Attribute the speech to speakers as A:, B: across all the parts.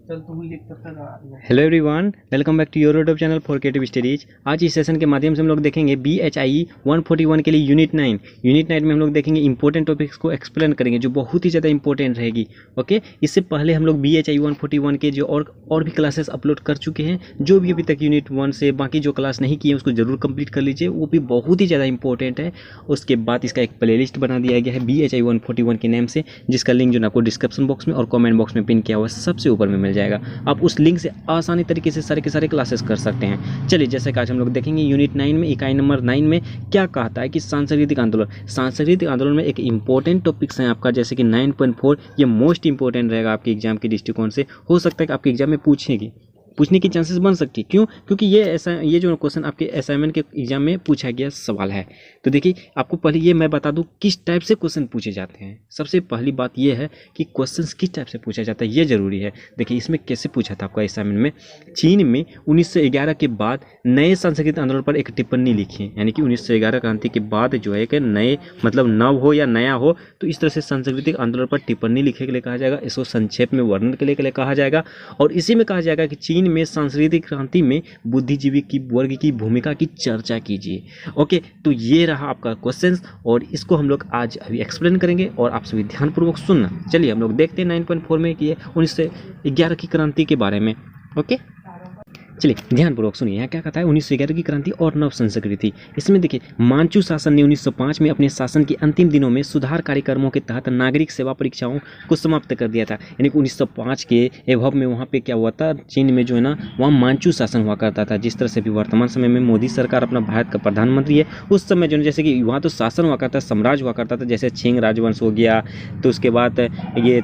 A: चल तू ही लिख तब तक आ गया।
B: Hello everyone, welcome back to your YouTube channel for creative studies. आज इस सेशन के माध्यम से हम लोग देखेंगे BHIE 141 के लिए यूनिट 9 में हम लोग देखेंगे इंपॉर्टेंट टॉपिक्स को एक्सप्लेन करेंगे जो बहुत ही ज़्यादा इंपॉर्टेंट रहेगी। ओके, इससे पहले हम लोग BHIE 141 के जो और भी क्लासेस अपलोड कर चुके हैं। जो भी अभी तक यूनिट 1 से बाकी जो क्लास नहीं किए उसको जरूर कंप्लीट कर लीजिए, वो भी बहुत ही ज़्यादा इंपॉर्टेंट है। उसके बाद इसका एक प्लेलिस्ट बना दिया गया है BHIE 141 के नेम से, जिसका लिंक जो है आपको डिस्क्रिप्शन बॉक्स में और कमेंट बॉक्स में पिन किया हुआ है, सबसे ऊपर में मिल जाएगा। आप उस लिंक से आसानी तरीके से सारे के सारे क्लासेस कर सकते हैं। चलिए, जैसे कि आज हम लोग देखेंगे यूनिट 9 में इकाई नंबर 9 में क्या कहता है कि सांस्कृतिक आंदोलन में एक इंपॉर्टेंट टॉपिक्स हैं आपका, जैसे कि 9.4 ये मोस्ट इंपॉर्टेंट रहेगा आपके एग्जाम के दृष्टिकोण से। हो सकता है कि आपके एग्जाम में पूछने की चांसेस बन सकती है। क्यों? क्योंकि ये जो क्वेश्चन आपके असाइनमेंट के एग्जाम में पूछा गया सवाल है। तो देखिए, आपको पहले ये मैं बता दूं किस टाइप से क्वेश्चन पूछे जाते हैं। सबसे पहली बात ये है कि क्वेश्चन किस टाइप से पूछा जाता है, ये जरूरी है। देखिए, इसमें कैसे पूछा था आपका असाइनमेंट में, चीन में 1911 के बाद नए सांस्कृतिक आंदोलन पर एक टिप्पणी लिखी, यानी कि 1911 क्रांति के बाद जो है कि नए मतलब नव हो या नया हो, तो इस तरह से सांस्कृतिक आंदोलन पर टिप्पणी लिखने के लिए कहा जाएगा। इसको संक्षेप में वर्णन के लिए कहा जाएगा। और इसी में कहा जाएगा कि चीन में सांस्कृतिक क्रांति में बुद्धिजीवी की वर्ग की भूमिका की चर्चा कीजिए। ओके, तो ये रहा आपका क्वेश्चन और इसको हम लोग आज अभी एक्सप्लेन करेंगे और आप सभी ध्यानपूर्वक सुनना। चलिए हम लोग देखते हैं 9.4 में कि 1911 की क्रांति के बारे में। ओके, चलिए ध्यानपूर्वक सुनिए, यहाँ क्या कहता है 1911 की क्रांति और नव संस्कृति। इसमें देखिए, मांचू शासन ने 1905 में अपने शासन के अंतिम दिनों में सुधार कार्यक्रमों के तहत नागरिक सेवा परीक्षाओं को समाप्त कर दिया था। यानी कि 1905 के एवब में वहाँ पे क्या हुआ था, चीन में जो है ना वहाँ मांचू शासन हुआ करता था। जिस तरह से भी वर्तमान समय में मोदी सरकार अपना भारत का प्रधानमंत्री है, उस समय जो है जैसे कि वहाँ तो शासन हुआ करता, साम्राज्य हुआ करता था, जैसे छिंग राजवंश हो गया, तो उसके बाद ये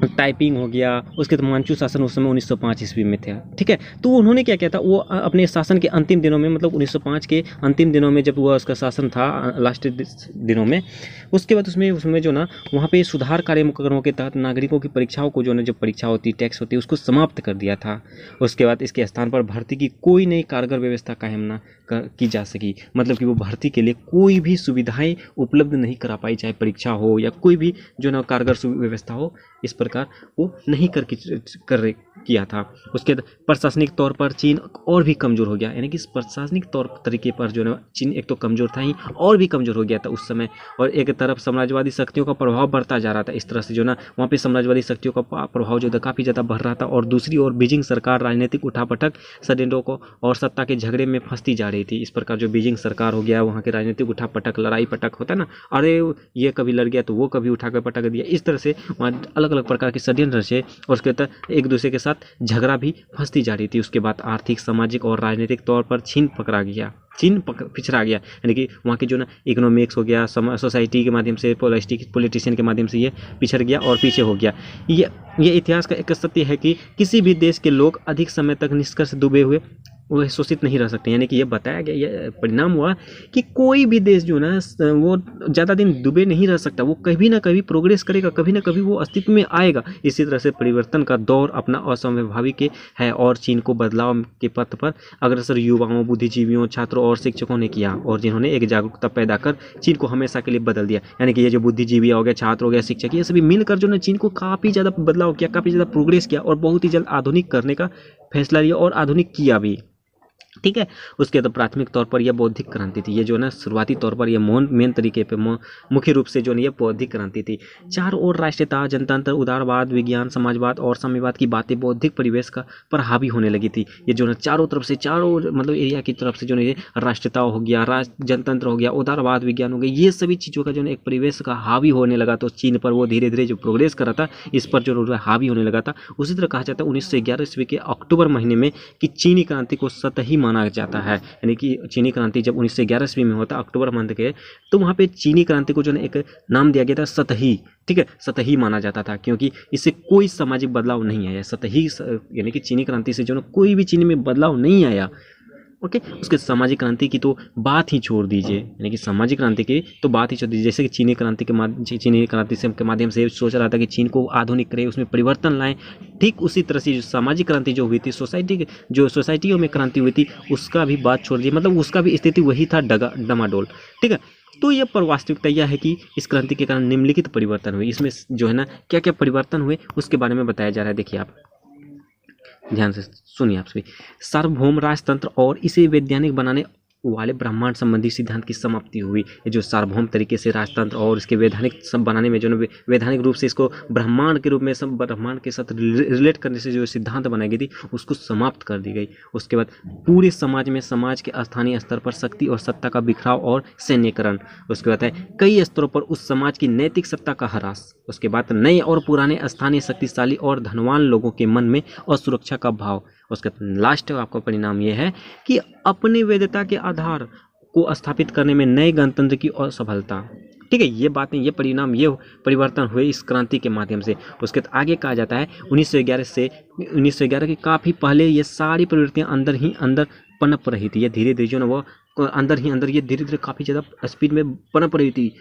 B: टाइपिंग हो गया, उसके बाद मांचू शासन उस समय 1905 ईस्वी में था। ठीक है, तो उन्होंने क्या किया था, वो अपने शासन के अंतिम दिनों में, मतलब 1905 के अंतिम दिनों में जब वह उसका शासन था, लास्ट दिनों में, उसके बाद उसमें जो ना वहाँ पे सुधार कार्यक्रमों के तहत नागरिकों की परीक्षाओं को जो ना, जो परीक्षा होती टैक्स होती है, उसको समाप्त कर दिया था। उसके बाद इसके स्थान पर भर्ती की कोई नई कारगर व्यवस्था कायम ना की जा सकी, मतलब कि वो भर्ती के लिए कोई भी सुविधाएं उपलब्ध नहीं करा पाई, चाहे परीक्षा हो या कोई भी जो ना कारगर व्यवस्था हो, इस प्रकार वो नहीं किया था। उसके बाद प्रशासनिक तौर पर चीन और भी कमज़ोर हो गया, यानी कि प्रशासनिक तौर तरीके पर जो ना चीन एक तो कमज़ोर था ही और भी कमज़ोर हो गया था उस समय। और एक तरफ साम्राज्यवादी शक्तियों का प्रभाव बढ़ता जा रहा था। इस तरह से जो ना वहाँ पे साम्राज्यवादी शक्तियों का प्रभाव जो था काफ़ी ज़्यादा बढ़ रहा था। और दूसरी ओर बीजिंग सरकार राजनीतिक उठापटक षड्यंत्रों को और सत्ता के झगड़े में फंसती जा रही थी। इस प्रकार जो बीजिंग सरकार हो गया, वहाँ के राजनीतिक उठापटक लड़ाई पटक होता है ना, अरे ये कभी लड़ गया तो वो कभी उठा कर पटक दिया, इस तरह से वहाँ अलग अलग प्रकार के षड्यंत्र से और उसके तहत एक दूसरे के साथ झगड़ा भी फंसती जा रही थी। उसके बाद आर्थिक, सामाजिक और राजनीतिक तौर पर चीन पिछड़ा गया, यानी कि वहाँ की जो ना इकोनॉमिक्स हो गया, सोसाइटी के माध्यम से, पॉलिटिशियन के माध्यम से ये पिछड़ गया और पीछे हो गया। ये इतिहास का एक सत्य है कि किसी भी देश के लोग अधिक समय तक निष्कर्ष डूबे हुए वो शोषित नहीं रह सकते। यानी कि ये बताया गया, ये परिणाम हुआ कि कोई भी देश जो ना वो ज़्यादा दिन डूबे नहीं रह सकता, वो कभी ना कभी प्रोग्रेस करेगा, कभी ना कभी वो अस्तित्व में आएगा। इसी तरह से परिवर्तन का दौर अपना असंभावी के है और चीन को बदलाव के पथ पर अग्रसर युवाओं, बुद्धिजीवियों, छात्रों और शिक्षकों ने किया, और जिन्होंने एक जागरूकता पैदा कर चीन को हमेशा के लिए बदल दिया। यानी कि ये जो बुद्धिजीवी हो गया, छात्र हो गया, शिक्षक, ये सभी मिलकर जो ना चीन को काफ़ी ज़्यादा बदलाव किया, काफ़ी ज़्यादा प्रोग्रेस किया और बहुत ही जल्द आधुनिक करने का फैसला लिया और आधुनिक किया भी। ठीक है, उसके तो प्राथमिक तौर पर यह बौद्धिक क्रांति थी। ये जो ना शुरुआती तौर पर यह मेन तरीके पे मुख्य रूप से जो है ये बौद्धिक क्रांति थी। चारों ओर राष्ट्रीयता, जनतंत्र, उदारवाद, विज्ञान, समाजवाद और साम्यवाद की बातें बौद्धिक परिवेश का पर हावी होने लगी थी। ये जो ना चारों तरफ से, चारों मतलब एरिया की तरफ से जो है राष्ट्रीयता हो गया, जनतंत्र हो गया, उदारवाद, विज्ञान हो गया, ये सभी चीज़ों का जो है एक परिवेश का हावी होने लगा। तो चीन पर वो धीरे धीरे जो प्रोग्रेस कर रहा था, इस पर जो हावी होने लगा था। उसी तरह कहा जाता है 1911 ईस्वी के अक्टूबर महीने में कि चीनी क्रांति को सतही माना जाता है। यानी कि चीनी क्रांति जब 1911 ईस्वी में होता अक्टूबर मंथ के, तो वहाँ पे चीनी क्रांति को जो है एक नाम दिया गया था सतही। ठीक है, सतही माना जाता था क्योंकि इससे कोई सामाजिक बदलाव नहीं आया। सतही यानी कि चीनी क्रांति से जो है कोई भी चीनी में बदलाव नहीं आया। ओके, उसके सामाजिक क्रांति की तो बात ही छोड़ दीजिए, यानी कि सामाजिक क्रांति की तो बात ही छोड़ दीजिए। जैसे कि चीनी क्रांति के माध्यम से सोच रहा था कि चीन को आधुनिक करे, उसमें परिवर्तन लाएं, ठीक उसी तरह से जो सामाजिक क्रांति जो हुई थी, सोसाइटियों में क्रांति हुई थी, उसका भी बात छोड़ दीजिए, मतलब उसका भी स्थिति वही था, डमाडोल। ठीक है, तो ये पर वास्तविकता यह है कि इस क्रांति के कारण निम्नलिखित परिवर्तन हुए। इसमें जो है ना क्या क्या परिवर्तन हुए उसके बारे में बताया जा रहा है। देखिए आप ध्यान से सुनिए आप सभी। सार्वभौम राजतंत्र और इसे वैज्ञानिक बनाने वाले ब्रह्मांड संबंधी सिद्धांत की समाप्ति हुई। ये जो सार्वभौम तरीके से राजतंत्र और इसके वैधानिक सब बनाने में जो है वैधानिक रूप से इसको ब्रह्मांड के रूप में सब ब्रह्मांड के साथ रिलेट करने से जो सिद्धांत बनाई गई थी उसको समाप्त कर दी गई। उसके बाद पूरे समाज में समाज के स्थानीय स्तर पर शक्ति और सत्ता का बिखराव और सैन्यकरण। उसके बाद है कई स्तरों पर उस समाज की नैतिक सत्ता का ह्रास। उसके बाद नए और पुराने स्थानीय शक्तिशाली और धनवान लोगों के मन में असुरक्षा का भाव। उसके लास्ट आपका परिणाम यह है कि अपनी वैधता के आधार को स्थापित करने में नए गणतंत्र की असफलता। ठीक है, ये बातें, ये परिणाम, ये परिवर्तन हुए इस क्रांति के माध्यम से। उसके आगे कहा जाता है 1911 के काफ़ी पहले ये सारी प्रवृत्तियां अंदर ही अंदर पनप रही थी। ये धीरे धीरे जो ना वो अंदर ही अंदर ये धीरे धीरे काफ़ी ज़्यादा स्पीड में पनप रही थी।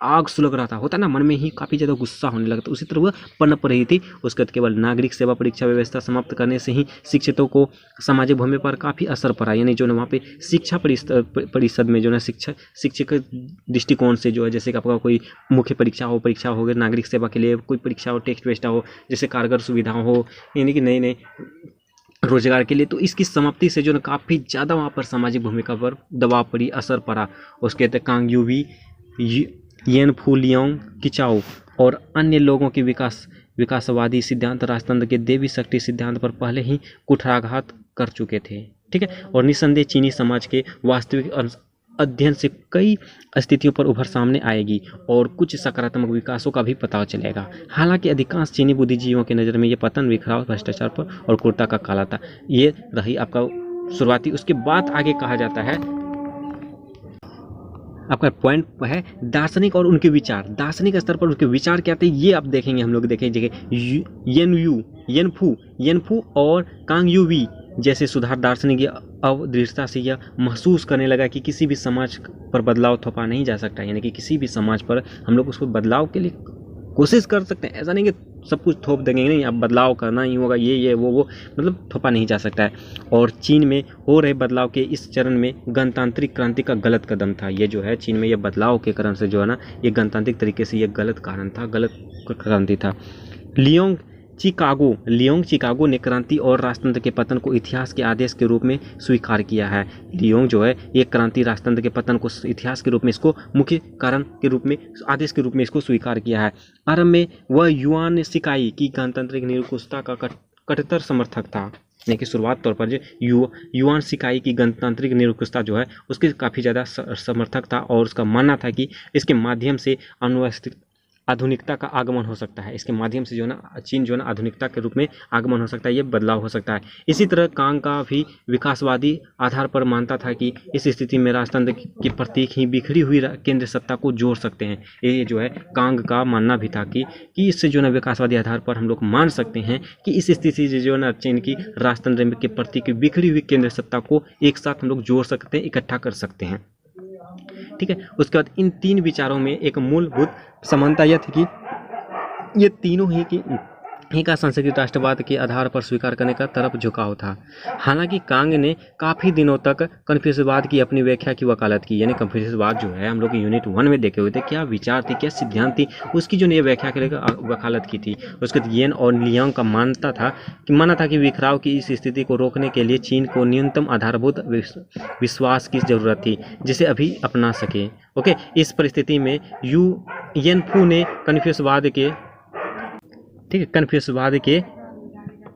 B: आग सुलग रहा था, होता ना, मन में ही काफ़ी ज़्यादा गुस्सा होने लगा था, उसी तरह वह पनप रही थी। उसके बाद केवल नागरिक सेवा परीक्षा व्यवस्था समाप्त करने से ही शिक्षितों को सामाजिक भूमि पर काफ़ी असर पड़ा। यानी जो ना वहाँ पे शिक्षा परिषद में जो ना शिक्षक दृष्टिकोण से जो है, जैसे कि आपका कोई मुख्य परीक्षा हो गई, नागरिक सेवा के लिए कोई परीक्षा हो, टेस्ट वेस्ट हो, जैसे कारगर सुविधा हो, यानी कि नए नए रोजगार के लिए, तो इसकी समाप्ति से जो ना काफ़ी ज़्यादा वहाँ पर सामाजिक भूमिका पर दबाव पड़ी, असर पड़ा। उसके बाद कांग यूवी, येनफू लियांग किचाओ और अन्य लोगों के विकासवादी सिद्धांत राजतंत्र के देवी शक्ति सिद्धांत पर पहले ही कुठाराघात कर चुके थे। ठीक है, और निस्संदेह चीनी समाज के वास्तविक अध्ययन से कई स्थितियों पर उभर सामने आएगी और कुछ सकारात्मक विकासों का भी पता चलेगा। हालांकि अधिकांश चीनी बुद्धिजीवियों की नज़र में ये पतन, बिखराव, भ्रष्टाचार पर और क्रूरता का काला था। ये रही आपका शुरुआती। उसके बाद आगे कहा जाता है, आपका पॉइंट है दार्शनिक और उनके विचार। दार्शनिक स्तर पर उनके विचार क्या थे ये आप देखेंगे, हम लोग देखेंगे। येनफू और कांग यूवी जैसे सुधार दार्शनिक अवदृढ़ता से यह महसूस करने लगा कि किसी भी समाज पर बदलाव थोपा नहीं जा सकता। यानी कि किसी भी समाज पर हम लोग उसको बदलाव के लिए कोशिश कर सकते हैं, ऐसा नहीं कि सब कुछ थोप देंगे, नहीं, अब बदलाव करना ही होगा, ये वो मतलब थोपा नहीं जा सकता है। और चीन में हो रहे बदलाव के इस चरण में गणतांत्रिक क्रांति का गलत कदम था। ये जो है चीन में ये बदलाव के कारण से जो है ना, ये गणतांत्रिक तरीके से ये गलत कारण था, गलत क्रांति था। लियोंग चिकागो ने क्रांति और राजतंत्र के पतन को इतिहास के आदेश के रूप में स्वीकार किया है। लियोंग जो है ये क्रांति राजतंत्र के पतन को इतिहास के रूप में, इसको मुख्य कारण के रूप में, आदेश के रूप में इसको स्वीकार किया है। आरंभ में वह युआन शिकाई की गणतांत्रिक निरंकुशता का कट्टर समर्थक था। यानी कि शुरुआत तौर पर जो युआन शिकाई की गणतांत्रिक निरंकुशता जो है उसके काफ़ी ज़्यादा समर्थक था और उसका मानना था कि इसके माध्यम से आधुनिकता का आगमन हो सकता है। इसके माध्यम से जो है ना चीन जो है ना आधुनिकता के रूप में आगमन हो सकता है, ये बदलाव हो सकता है। इसी तरह कांग का भी विकासवादी आधार पर मानता था कि इस स्थिति में राजतंत्र के प्रतीक ही बिखरी हुई केंद्र सत्ता को जोड़ सकते हैं। ये जो है कांग का मानना भी था कि इससे जो है ना विकासवादी आधार पर हम लोग मान सकते हैं कि इस स्थिति से जो है ना चीन की राजतंत्र के प्रतीक बिखरी हुई केंद्र सत्ता को एक साथ हम लोग जोड़ सकते हैं, इकट्ठा कर सकते हैं। ठीक है, उसके बाद इन तीन विचारों में एक मूलभूत समानता यह थी कि ये तीनों ही का संस्कृत राष्ट्रवाद के आधार पर स्वीकार करने का तरफ झुकाव था। हालांकि कांग ने काफ़ी दिनों तक कन्फ्यूशनवाद की अपनी व्याख्या की वकालत की। यानी कन्फ्यूशनवाद जो है हम लोग यूनिट 1 में देखे हुए थे, क्या विचार थी, क्या सिद्धांत थी, उसकी जो ये व्याख्या के लिए वकालत की थी। उसके बाद येन और लियांग का मानना था कि बिखराव की इस स्थिति को रोकने के लिए चीन को न्यूनतम आधारभूत विश्वास की जरूरत थी जिसे अभी अपना सके। ओके, इस परिस्थिति में येनफू ने कन्फ्यूशनवाद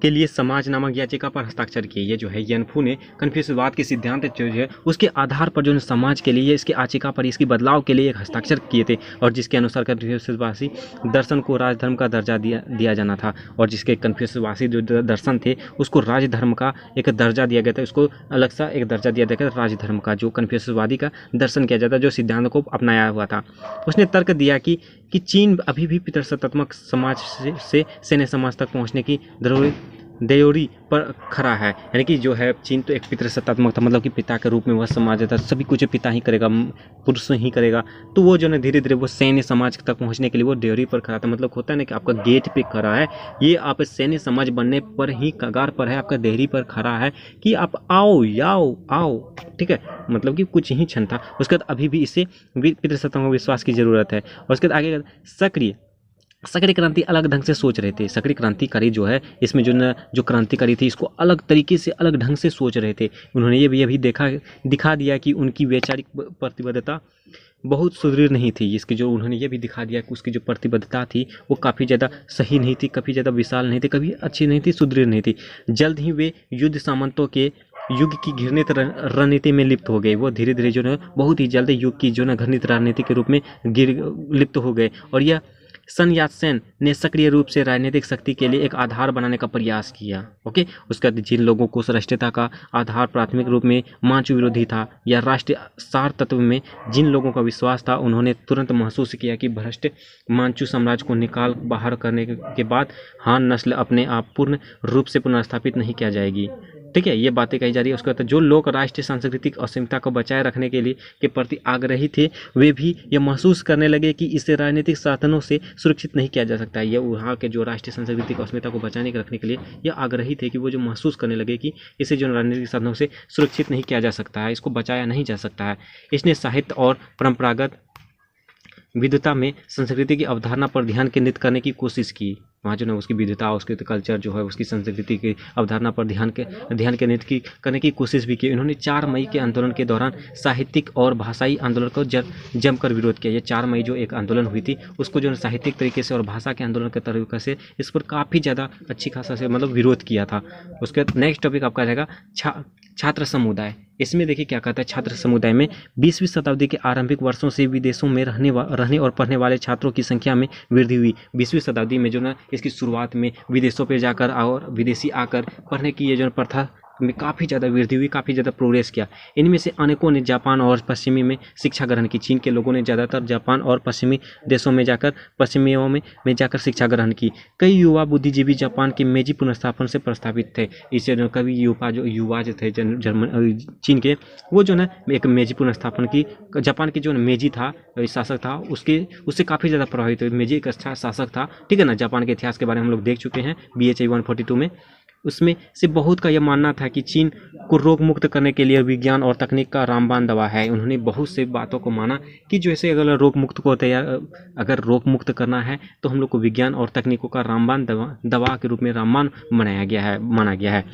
B: के लिए समाज नामक याचिका पर हस्ताक्षर किए। ये जो है येनफू ने कन्फ्यूशनवाद के सिद्धांत जो है उसके आधार पर जो है समाज के लिए इसके याचिका पर इसकी बदलाव के लिए एक हस्ताक्षर किए थे, और जिसके अनुसार कन्फ्यूशनवादी दर्शन को राजधर्म का दर्जा दिया जाना था, और जिसके कन्फ्यूशनवादी जो दर्शन थे उसको राजधर्म का एक दर्जा दिया गया था, उसको अलग सा एक दर्जा दिया गया था राजधर्म का, जो कन्फ्यूशनवादी का दर्शन किया जाता, जो सिद्धांत को अपनाया हुआ था। उसने तर्क दिया कि चीन अभी भी पितृसत्तात्मक समाज से सैन्य समाज तक पहुंचने की देयोरी पर खड़ा है, यानी कि जो है चीन तो एक पितृसत्तात्मक था, मतलब कि पिता के रूप में वह समाज था, सभी कुछ पिता ही करेगा, पुरुष ही करेगा। तो वो जो है धीरे धीरे वो सैन्य समाज तक पहुंचने के लिए वो देयोरी पर खड़ा था। मतलब होता है ना कि आपका गेट पे खड़ा है, ये आप सैन्य समाज बनने पर ही कगार पर है, आपका देहरी पर खड़ा है कि आप आओ याओ आओ, ठीक है, मतलब कि कुछ ही क्षण था। उसके बाद अभी भी इसे पितृसत्तात्मक विश्वास की जरूरत है। और उसके बाद आगे सक्रिय क्रांति अलग ढंग से सोच रहे थे। सक्रिय क्रांतिकारी जो है इसमें जो क्रांतिकारी थी इसको अलग तरीके से अलग ढंग से सोच रहे थे। उन्होंने ये भी दिखा दिया कि उनकी वैचारिक प्रतिबद्धता बहुत सुदृढ़ नहीं थी। इसकी जो उन्होंने ये भी दिखा दिया कि उसकी जो प्रतिबद्धता थी वो काफ़ी ज़्यादा सही नहीं थी, काफ़ी ज़्यादा विशाल नहीं थी, कभी अच्छी नहीं थी, सुदृढ़ नहीं थी। जल्द ही वे युद्ध सामंतों के युग की घृणित रणनीति में लिप्त हो गए। वो धीरे धीरे जो है बहुत ही जल्द युग की जो है घृणित राजनीति के रूप में लिप्त हो गए। और यह सन यात सेन ने सक्रिय रूप से राजनीतिक शक्ति के लिए एक आधार बनाने का प्रयास किया। ओके, उसके बाद जिन लोगों को राष्ट्रीयता का आधार प्राथमिक रूप में मांचू विरोधी था या राष्ट्रीय सार तत्व में जिन लोगों का विश्वास था, उन्होंने तुरंत महसूस किया कि भ्रष्ट मांचू साम्राज्य को निकाल बाहर करने के बाद हान नस्ल अपने आप पूर्ण रूप से पुनर्स्थापित नहीं किया जाएगी। ठीक है, ये बातें कही जा रही है। उसके बाद जो लोग राष्ट्रीय सांस्कृतिक असीमता को बचाए रखने के लिए के प्रति आग्रही थे, वे भी ये महसूस करने लगे कि इसे राजनीतिक साधनों से सुरक्षित नहीं किया जा सकता है। ये वहाँ के जो राष्ट्रीय सांस्कृतिक अस्मिता को बचाने रखने के लिए ये आग्रही थे कि वो जो महसूस करने लगे कि इसे जो राजनीतिक साधनों से सुरक्षित नहीं किया जा सकता है, इसको बचाया नहीं जा सकता है। इसने साहित्य और परंपरागत विविधता में संस्कृति की अवधारणा पर ध्यान केंद्रित करने की कोशिश की। वहाँ जो है उसकी विविधता, उसके कल्चर जो है उसकी संस्कृति की अवधारणा पर ध्यान केंद्रित करने की कोशिश भी की। इन्होंने 4 मई के आंदोलन के दौरान साहित्यिक और भाषाई आंदोलन को जमकर विरोध किया। ये 4 मई जो एक आंदोलन हुई थी उसको जो साहित्यिक तरीके से और भाषा के आंदोलन के तरीके से इस पर काफ़ी ज़्यादा अच्छी खासा से मतलब विरोध किया था। उसके बाद नेक्स्ट टॉपिक आपका रहेगा छात्र समुदाय। इसमें देखिए क्या कहता है, छात्र समुदाय में 20वीं शताब्दी के आरंभिक वर्षों से विदेशों में रहने और पढ़ने वाले छात्रों की संख्या में वृद्धि हुई। 20वीं शताब्दी में जो ना इसकी शुरुआत में विदेशों पे जाकर और विदेशी आकर पढ़ने की ये जो प्रथा में काफ़ी ज़्यादा वृद्धि हुई, काफ़ी ज़्यादा प्रोग्रेस किया। इनमें से अनेकों ने जापान और पश्चिमी में शिक्षा ग्रहण की। चीन के लोगों ने ज़्यादातर जापान और पश्चिमी देशों में जाकर जाकर शिक्षा ग्रहण की। कई युवा बुद्धिजीवी जापान के मेजी पुनर्स्थापन से प्रस्तावित थे। इससे कभी युवा जो थे चीन के, वो जो है एक मेजी पुनर्स्थापन की, जापान की जो मेजी था शासक था उससे काफ़ी ज़्यादा प्रभावित हुए। मेजी एक अच्छा शासक था, ठीक है ना। जापान के इतिहास के बारे में हम लोग देख चुके हैं BHI 142 में। उसमें से बहुत का यह मानना था कि चीन को रोग मुक्त करने के लिए विज्ञान और तकनीक का रामबाण दवा है। उन्होंने बहुत से बातों को माना कि जैसे अगर अगर रोग मुक्त करना है तो हम लोग को विज्ञान और तकनीकों का रामबाण दवा के रूप में रामबाण माना गया है।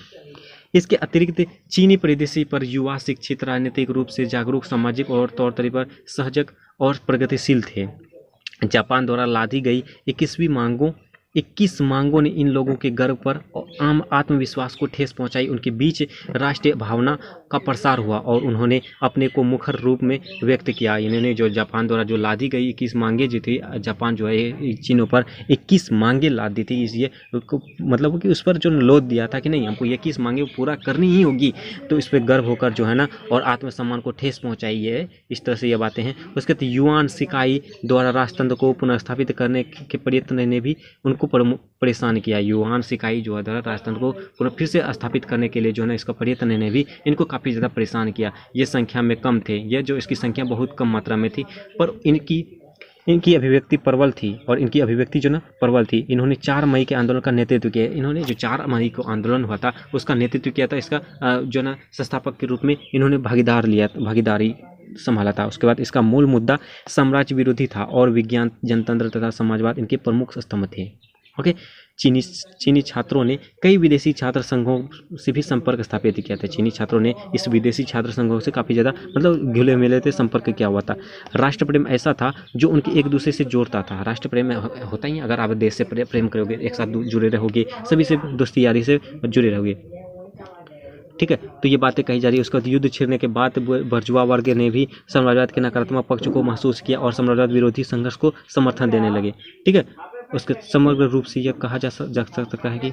B: इसके अतिरिक्त चीनी परिदृश्य पर युवा शिक्षित, राजनीतिक रूप से जागरूक, सामाजिक और तौर तरीके पर सहजग और प्रगतिशील थे। जापान द्वारा लादी गई 21 मांगों ने इन लोगों के गर्व पर आम आत्मविश्वास को ठेस पहुंचाई। उनके बीच राष्ट्रीय भावना का प्रसार हुआ और उन्होंने अपने को मुखर रूप में व्यक्त किया। इन्होंने जो जापान द्वारा जो लादी गई 21 मांगे जो थी, जापान जो है चीनों पर 21 मांगे लाद दी थी, इसलिए मतलब कि उस पर जो लोद दिया था कि नहीं हमको 21 मांगे पूरा करनी ही होगी, तो इस पर गर्व होकर जो है ना और आत्मसम्मान को ठेस पहुँचाई है। इस तरह से ये बातें हैं। उसके बाद युआन शिकाई द्वारा राजतंत्र को पुनर्स्थापित करने के प्रयत्न ने भी उनको परेशान किया। युआन शिकाई जो है राजतंत्र को फिर से स्थापित करने के लिए जो है ना इसका प्रयत्न ने भी इनको काफ़ी ज़्यादा परेशान किया। ये संख्या में कम थे, ये जो इसकी संख्या बहुत कम मात्रा में थी, पर इनकी अभिव्यक्ति प्रबल थी और इनकी अभिव्यक्ति जो ना प्रबल थी। इन्होंने 4 मई के आंदोलन का नेतृत्व किया। इन्होंने जो 4 मई को आंदोलन हुआ था उसका नेतृत्व किया था। इसका जो ना संस्थापक के रूप में इन्होंने भागीदारी संभाला था। उसके बाद इसका मूल मुद्दा साम्राज्य विरोधी था और विज्ञान, जनतंत्र तथा समाजवाद इनके प्रमुख स्तंभ थे। ओके, चीनी छात्रों ने कई विदेशी छात्र संघों से भी संपर्क स्थापित किया था। चीनी छात्रों ने इस विदेशी छात्र संघों से काफ़ी ज़्यादा मतलब घुले मिले थे, संपर्क किया हुआ था। राष्ट्रप्रेम ऐसा था जो उनके एक दूसरे से जोड़ता था। राष्ट्रप्रेम होता ही अगर आप देश से प्रेम करोगे, एक साथ जुड़े रहोगे, सभी से दोस्ती यारी से जुड़े रहोगे, ठीक है। तो ये बातें कही जा रही है। उसके बाद युद्ध छिड़ने के बाद बर्जुआ वर्ग ने भी साम्राज्यवाद के नकारात्मक पक्ष को महसूस किया और साम्राज्यवाद विरोधी संघर्ष को समर्थन देने लगे, ठीक है। उसके समग्र रूप से यह कहा जा सकता है कि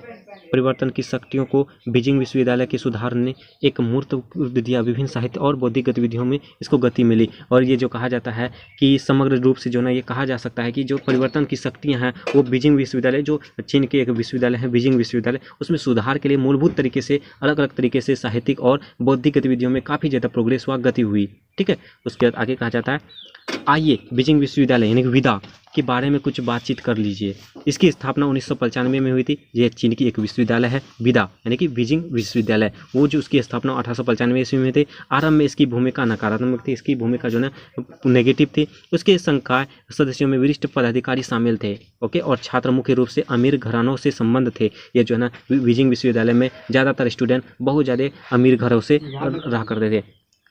B: परिवर्तन की शक्तियों को बीजिंग विश्वविद्यालय के सुधार ने एक मूर्त रूप दिया। विभिन्न साहित्य और बौद्धिक गतिविधियों में इसको गति मिली। और ये जो कहा जाता है कि समग्र रूप से जो ना ये कहा जा सकता है कि जो परिवर्तन की शक्तियाँ हैं वो बीजिंग विश्वविद्यालय, जो चीन के एक विश्वविद्यालय है बीजिंग विश्वविद्यालय, उसमें सुधार के लिए मूलभूत तरीके से अलग अलग तरीके से साहित्यिक और बौद्धिक गतिविधियों में काफ़ी ज़्यादा प्रोग्रेस हुआ, गति हुई। ठीक है, उसके बाद आगे कहा जाता है आइए बीजिंग विश्वविद्यालय यानी कि विदा के बारे में कुछ बातचीत कर लीजिए। इसकी स्थापना 1995 में हुई थी। ये चीन की एक विश्वविद्यालय है विदा यानी कि बीजिंग विश्वविद्यालय, वो जो उसकी स्थापना 1895 ईस्वी में थी। आरंभ में इसकी भूमिका नकारात्मक थी, इसकी भूमिका जो है नेगेटिव थी। उसके संकाय सदस्यों में वरिष्ठ पदाधिकारी शामिल थे, ओके, और छात्र मुख्य रूप से अमीर घरानों से संबंध थे। ये जो है ना बीजिंग विश्वविद्यालय में ज़्यादातर स्टूडेंट बहुत ज़्यादा अमीर घरों से रहा करते थे।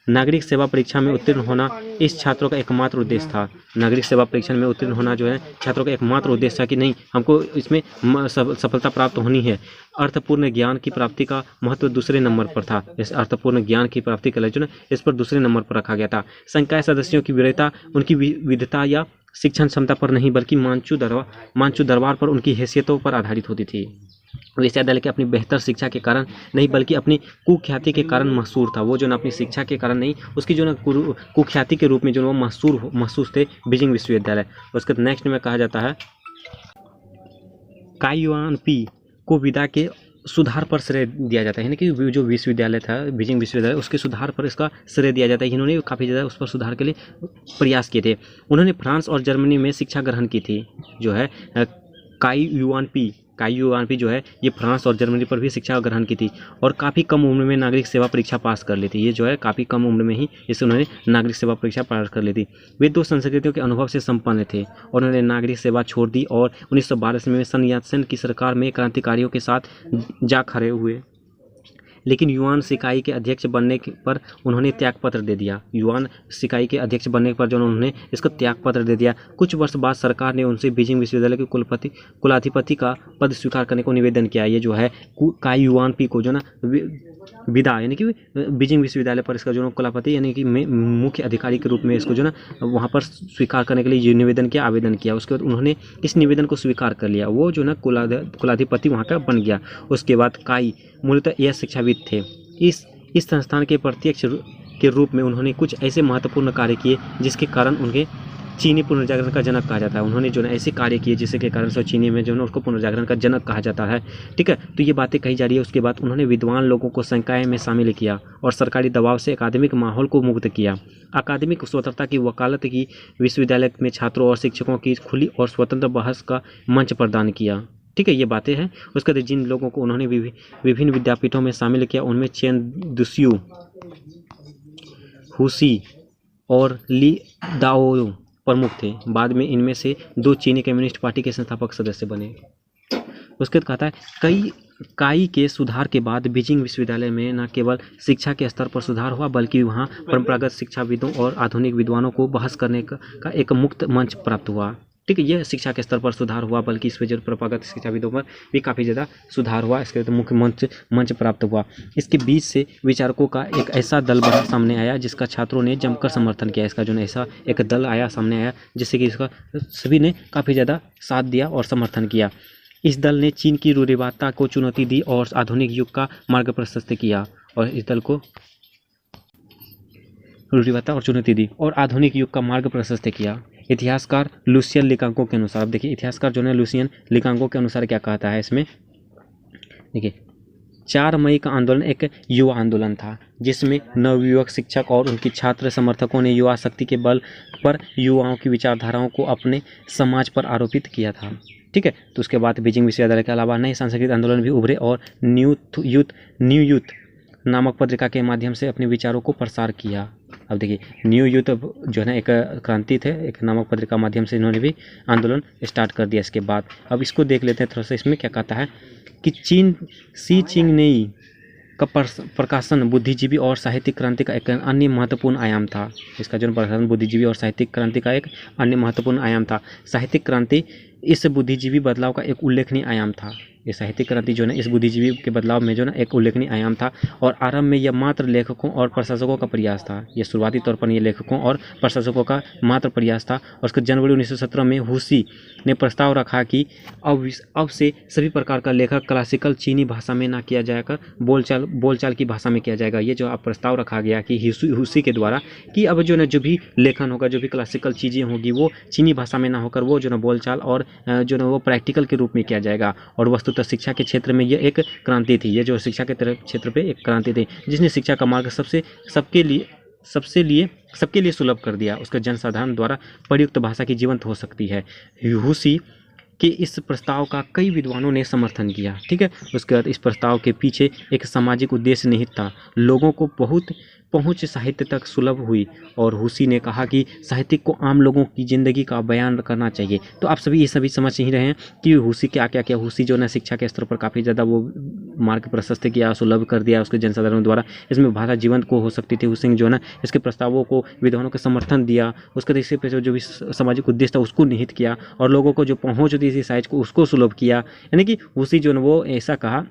B: नागरिक सेवा परीक्षा में उत्तीर्ण होना इस छात्रों का एकमात्र उद्देश्य था। नागरिक सेवा परीक्षा में उत्तीर्ण होना जो है छात्रों का एकमात्र उद्देश्य था कि नहीं, हमको इसमें सफलता प्राप्त होनी है। अर्थपूर्ण ज्ञान की प्राप्ति का महत्व दूसरे नंबर पर था। इस अर्थपूर्ण ज्ञान की प्राप्ति के लिए जो है इस पर दूसरे नंबर पर रखा गया था। संकाय सदस्यों की वीरता उनकी विविधता या शिक्षण क्षमता पर नहीं बल्कि मानचू दरबार पर उनकी हैसियतों पर आधारित होती थी। विश्वविद्यालय के अपनी बेहतर शिक्षा के कारण नहीं बल्कि अपनी कुख्याति के कारण मशहूर था। वो जो ना अपनी शिक्षा के कारण नहीं, उसकी जो ना कुख्याति के रूप में जो वो महसूस थे बीजिंग विश्वविद्यालय। उसके नेक्स्ट में कहा जाता है काई युआन पी को विदा के सुधार पर श्रेय दिया जाता है, यानी कि जो विश्वविद्यालय था बीजिंग विश्वविद्यालय उसके सुधार पर इसका श्रेय दिया जाता है। इन्होंने काफ़ी ज़्यादा उस पर सुधार के लिए प्रयास किए थे। उन्होंने फ्रांस और जर्मनी में शिक्षा ग्रहण की थी। जो है काई युआन पी जो है ये फ्रांस और जर्मनी पर भी शिक्षा ग्रहण की थी और काफ़ी कम उम्र में नागरिक सेवा परीक्षा पास कर ली थी। ये जो है काफ़ी कम उम्र में ही इसे उन्होंने नागरिक सेवा परीक्षा पास कर ली थी। वे 2 संस्कृतियों के अनुभव से संपन्न थे और उन्होंने नागरिक सेवा छोड़ दी और 1912 में सन यात्सेन की सरकार में क्रांतिकारियों के साथ जा खड़े हुए। लेकिन युआन सिकाई के अध्यक्ष बनने पर उन्होंने त्यागपत्र दे दिया। युआन सिकाई के अध्यक्ष बनने पर जो उन्होंने इसका त्यागपत्र दे दिया। कुछ वर्ष बाद सरकार ने उनसे बीजिंग विश्वविद्यालय के कुलाधिपति का पद स्वीकार करने को निवेदन किया। ये जो है काई युआन पी को जो ना विदा यानी कि बीजिंग विश्वविद्यालय पर इसका जो कुलाधिपति यानी कि मुख्य अधिकारी के रूप में इसको जो ना वहाँ पर स्वीकार करने के लिए ये निवेदन किया, आवेदन किया। उसके बाद उन्होंने इस निवेदन को स्वीकार कर लिया। वो जो ना कुलाधिपति वहाँ का बन गया। उसके बाद काई मूलतः यह शिक्षाविद थे। इस संस्थान के प्रत्यक्ष के रूप में उन्होंने कुछ ऐसे महत्वपूर्ण कार्य किए जिसके कारण उनके चीनी पुनर्जागरण का जनक कहा जाता है। उन्होंने जो है ऐसे कार्य किए जिसके कारण से चीनी में जो है उसको पुनर्जागरण का जनक कहा जाता है। ठीक है, तो ये बातें कही जा रही है। उसके बाद उन्होंने विद्वान लोगों को संकाय में शामिल किया और सरकारी दबाव से अकादमिक माहौल को मुक्त किया। अकादमिक स्वतंत्रता की वकालत की, विश्वविद्यालय में छात्रों और शिक्षकों की खुली और स्वतंत्र बहस का मंच प्रदान किया। ठीक है, ये बातें हैं। उसके बाद जिन लोगों को उन्होंने विभिन्न विद्यापीठों में शामिल किया उनमें चेन दुसियू, हुसी और ली दाओ प्रमुख थे। बाद में इनमें से 2 चीनी कम्युनिस्ट पार्टी के संस्थापक सदस्य बने। उसके बाद कहता है काई के सुधार के बाद बीजिंग विश्वविद्यालय में न केवल शिक्षा के स्तर पर सुधार हुआ बल्कि वहाँ परंपरागत शिक्षाविदों और आधुनिक विद्वानों को बहस करने का एक मुक्त मंच प्राप्त हुआ। ठीक है, यह शिक्षा के स्तर पर सुधार हुआ बल्कि इसमें जो परंपरागत शिक्षाविदों पर भी काफ़ी ज़्यादा सुधार हुआ। इसके तो मुख्य मंच प्राप्त हुआ। इसके बीच से विचारकों का एक ऐसा दल बड़ा सामने आया जिसका छात्रों ने जमकर समर्थन किया। इसका जो ऐसा एक दल सामने आया जिससे कि इसका सभी ने काफ़ी ज़्यादा साथ दिया और समर्थन किया। इस दल ने चीन की रूढ़िवादिता को चुनौती दी और आधुनिक युग का मार्ग प्रशस्त किया। और इस दल को रूढ़िवादिता और चुनौती दी और आधुनिक युग का मार्ग प्रशस्त किया। इतिहासकार लुसियन लिकांको के अनुसार, देखिए इतिहासकार जो है लुसियन लिकांको के अनुसार क्या कहता है इसमें, देखिए 4 मई का आंदोलन एक युवा आंदोलन था जिसमें नवयुवक शिक्षक और उनकी छात्र समर्थकों ने युवा शक्ति के बल पर युवाओं की विचारधाराओं को अपने समाज पर आरोपित किया था। ठीक है, तो उसके बाद बीजिंग विश्वविद्यालय के अलावा नए सांस्कृतिक आंदोलन भी उभरे और न्यू यूथ नामक पत्रिका के माध्यम से अपने विचारों को प्रसार किया। अब देखिए न्यू यूथ जो है ना एक क्रांति थे, एक नामक पत्रिका माध्यम से इन्होंने भी आंदोलन स्टार्ट कर दिया। इसके बाद अब इसको देख लेते हैं थोड़ा सा। इसमें क्या कहता है कि शी चिंगनेई का प्रकाशन बुद्धिजीवी और साहित्यिक क्रांति का एक अन्य महत्वपूर्ण आयाम था। इसका जो प्रकाशन बुद्धिजीवी और साहित्यिक क्रांति का एक अन्य महत्वपूर्ण आयाम था। साहित्यिक क्रांति इस बुद्धिजीवी बदलाव का एक उल्लेखनीय आयाम था। ये साहित्यिक क्रांति जो है इस बुद्धिजीवी के बदलाव में जो ना एक उल्लेखनीय आयाम था और आरंभ में यह मात्र लेखकों और प्रशासकों का प्रयास था। ये शुरुआती तौर पर ये लेखकों और प्रशासकों का मात्र प्रयास था और उसके जनवरी 1917 में हुसी ने प्रस्ताव रखा कि अब से सभी प्रकार का लेखक क्लासिकल चीनी भाषा में ना किया जाकर बोलचाल की भाषा में किया जाएगा। ये जो आप प्रस्ताव रखा गया कि हुसी के द्वारा कि अब जो ना जो भी लेखन होगा, जो भी क्लासिकल चीज़ें होगी वो चीनी भाषा में ना होकर वो जो ना बोलचाल और जो ना वो प्रैक्टिकल के रूप में किया जाएगा। और वस्तुतः शिक्षा के क्षेत्र में यह एक क्रांति थी। ये जो शिक्षा के क्षेत्र पे एक क्रांति थी जिसने शिक्षा का मार्ग सबके लिए सुलभ कर दिया। उसके जनसाधारण द्वारा प्रयुक्त भाषा की जीवंत हो सकती है। हुसी कि इस प्रस्ताव का कई विद्वानों ने समर्थन किया। ठीक है, उसके बाद इस प्रस्ताव के पीछे एक सामाजिक उद्देश्य निहित था। लोगों को बहुत पहुंच साहित्य तक सुलभ हुई और हुसी ने कहा कि साहित्यिक को आम लोगों की ज़िंदगी का बयान करना चाहिए। तो आप सभी ये सभी समझ ही रहे हैं कि हुसी क्या क्या किया। हुसी जो है शिक्षा के स्तर पर काफ़ी ज़्यादा वो मार्ग प्रशस्त किया, सुलभ कर दिया उसके जनसाधारण द्वारा। इसमें भाषा जीवंत को हो सकती थी। हुसी ने जो है ना इसके प्रस्तावों को विद्वानों के समर्थन दिया। उसके इसके पे जो भी सामाजिक उद्देश्य था उसको निहित किया और लोगों को जो पहुँच होती थी साहित्य को उसको सुलभ किया। यानी कि हुसी जो है वो ऐसा कहा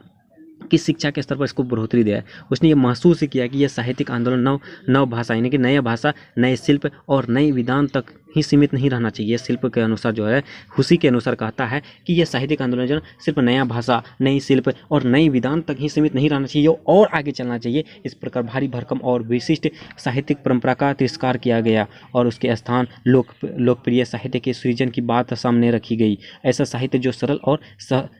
B: कि शिक्षा के स्तर पर इसको बढ़ोतरी दिया है। उसने ये महसूस किया कि यह साहित्यिक आंदोलन नव भाषा यानी कि नई भाषा, नए शिल्प और नई विधान तक ही सीमित नहीं रहना चाहिए। शिल्प के अनुसार जो है हुसी के अनुसार कहता है कि यह साहित्यिक आंदोलन जो सिर्फ नया भाषा, नई शिल्प और नई विधान तक ही सीमित नहीं रहना चाहिए और आगे चलना चाहिए। इस प्रकार भारी भरकम और विशिष्ट साहित्यिक परंपरा का तिरस्कार किया गया और उसके स्थान लोकप्रिय साहित्य के सृजन की बात सामने रखी गई। ऐसा साहित्य जो सरल और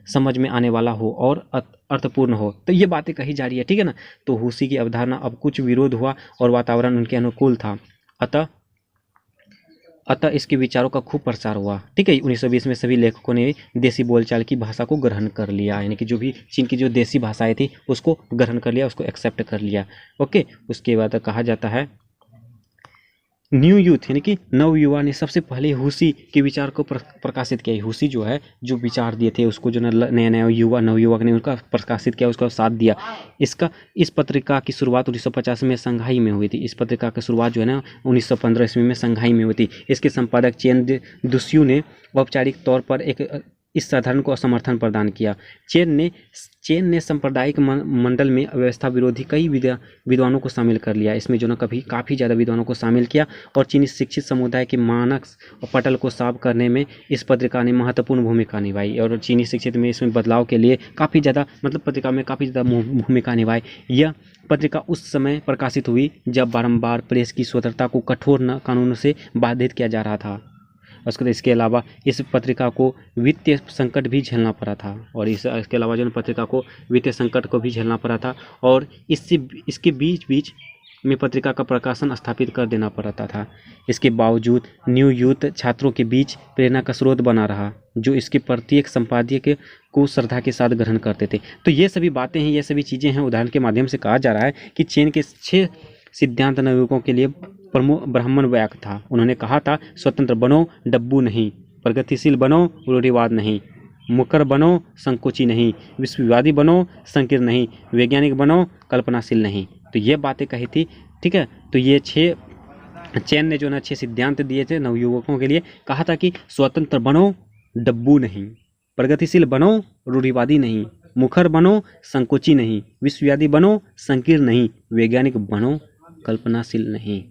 B: समझ में आने वाला हो और अर्थपूर्ण हो। तो ये बातें कही जा रही है, ठीक है ना। तो हुसी की अवधारणा अब कुछ विरोध हुआ और वातावरण उनके अनुकूल था। अतः इसके विचारों का खूब प्रसार हुआ। ठीक है, 1920 में सभी लेखकों ने देसी बोलचाल की भाषा को ग्रहण कर लिया। यानी कि जो भी चीन की जो देसी भाषाएं थी उसको ग्रहण कर लिया, उसको एक्सेप्ट कर लिया। ओके, उसके बाद कहा जाता है न्यू यूथ यानी कि नव युवा ने सबसे पहले हुसी के विचार को प्रकाशित किया। हुसी जो है जो विचार दिए थे उसको जो नया नवयुवक ने उनका प्रकाशित किया, उसका साथ दिया। इस पत्रिका की शुरुआत 1950 में संघाई में हुई थी। इस पत्रिका की शुरुआत जो है ना 1915 ईस्वी में संघाई में हुई थी। इसके संपादक चेन दुस्यू ने औपचारिक तौर पर इस साधारण को समर्थन प्रदान किया। चेन ने सांप्रदायिक मंडल में व्यवस्था विरोधी कई विद्वानों को शामिल कर लिया। इसमें जो ना काफ़ी ज़्यादा विद्वानों को शामिल किया और चीनी शिक्षित समुदाय के मानक और पटल को साफ करने में इस पत्रिका ने महत्वपूर्ण भूमिका निभाई और चीनी शिक्षित में इसमें बदलाव के लिए काफ़ी ज़्यादा पत्रिका में काफ़ी ज़्यादा भूमिका निभाई। यह पत्रिका उस समय प्रकाशित हुई जब बारंबार प्रेस की स्वतंत्रता को कठोर कानूनों से बाधित किया जा रहा था। इसके अलावा इस पत्रिका को वित्तीय संकट भी झेलना पड़ा था और इसके अलावा जो पत्रिका को वित्तीय संकट को भी झेलना पड़ा था और इसके बीच में पत्रिका का प्रकाशन स्थापित कर देना पड़ता था। इसके बावजूद न्यू यूथ छात्रों के बीच प्रेरणा का स्रोत बना रहा, जो इसके प्रत्येक संपादकीय को श्रद्धा के साथ ग्रहण करते थे। तो ये सभी बातें हैं, ये सभी चीज़ें हैं। उदाहरण के माध्यम से कहा जा रहा है कि चीन के 6 सिद्धांत नवयुवकों के लिए प्रमुख ब्राह्मण वाक्य था। उन्होंने कहा था, स्वतंत्र बनो, डब्बू नहीं; प्रगतिशील बनो, रूढ़िवाद नहीं; मुखर बनो, संकोची नहीं; विश्ववादी बनो, संकीर्ण नहीं; वैज्ञानिक बनो, कल्पनाशील नहीं। तो ये बातें कही थी। ठीक है, तो ये 6 चेन ने जो ना 6 सिद्धांत दिए थे नवयुवकों के लिए। कहा था कि स्वतंत्र बनो, डब्बू नहीं; प्रगतिशील बनो, रूढ़िवादी नहीं; मुखर बनो, संकोची नहीं; विश्ववादी बनो, संकीर्ण नहीं; वैज्ञानिक बनो, कल्पनाशील नहीं।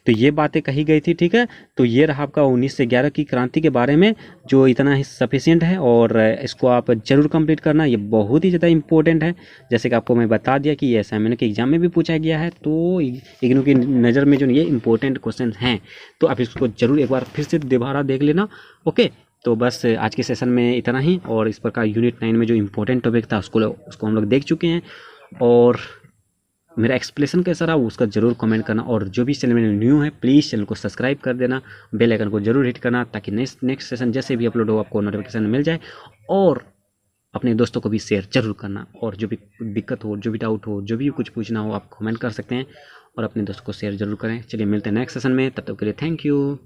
B: तो ये बातें कही गई थी। ठीक है, तो ये रहा आपका 19 से 11 की क्रांति के बारे में, जो इतना ही सफिशिएंट है और इसको आप जरूर कंप्लीट करना। ये बहुत ही ज़्यादा इंपॉर्टेंट है। जैसे कि आपको मैं बता दिया कि ये असाइनमेंट के एग्जाम में भी पूछा गया है, तो इग्नू की नज़र में जो ये इंपॉर्टेंट क्वेश्चन हैं, तो आप इसको जरूर एक बार फिर से दोबारा देख लेना। ओके, तो बस आज के सेशन में इतना ही। और इस प्रकार यूनिट 9 में जो इंपॉर्टेंट टॉपिक था उसको हम लोग देख चुके हैं। और मेरा एक्सप्लेनेशन कैसा रहा उसका जरूर कमेंट करना। और जो भी चैनल में न्यू है प्लीज़ चैनल को सब्सक्राइब कर देना, बेल आइकन को जरूर हिट करना, ताकि नेक्स्ट सेशन जैसे भी अपलोड हो आपको नोटिफिकेशन मिल जाए। और अपने दोस्तों को भी शेयर जरूर करना। और जो भी दिक्कत हो, जो भी डाउट हो, जो भी कुछ पूछना हो, आप कमेंट कर सकते हैं और अपने दोस्तों को शेयर जरूर करें। चलिए मिलते हैं नेक्स्ट सेशन में, तब तक के लिए थैंक यू।